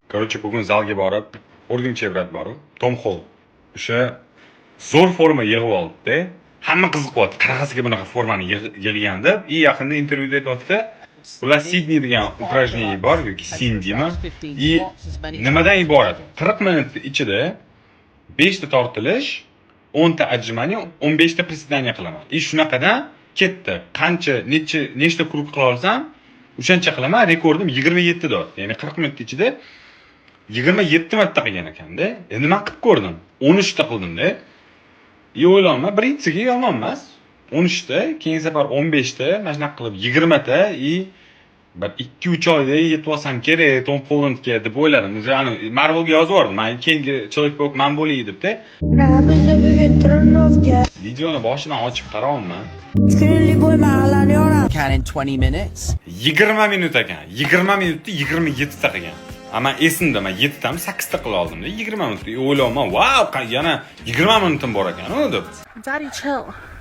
Короче, bugun zalga borib, Urganchga brat boru, Tom Hall. O'sha zo'r forma yig'ib oldi-da. Hamma qiziqyapti. Qanaqasiga bunaqa formani yig'gan deb. Yaqinda intervyuda aytayapti. Ular Sydney degan упражнение bor yoki Sindimi. Nimadan iborat? 40 minut ichida 5 ta tortilish, 10 ta отжимание, 15 ta приседание qilaman. Shunaqadan ketdi. Qancha nechta kruг qila olsam, o'shancha qilaman. Rekordim 27 dot. Ya'ni 40 minut ichida 27 marta qilgan ekanda. Endi men qilib ko'rdim. 13 ta qildim-da. O'ylayman, birinchisiga yomon emas. 13 ta, keyingi safar 15 ta, mana shunaqa qilib 20 ta bir 2-3 oyda yetib olsam kerak Tom Hollandga deb o'yladim. Ya'ni Marvelga yozib yubordim. Men keyingi Человек-паук men bo'lay debda. Videoni boshidan ochib qarayapman. Can in 20 minutes. 20 minut ekan. 20 minutda 27 ta qilgan. Ama esimda men 7 tami 8 ta qila oldim-da. 20 minutda o'ylayman, "Wow, yana 20 minutim bor ekan-ku" deb. Daddy, chill.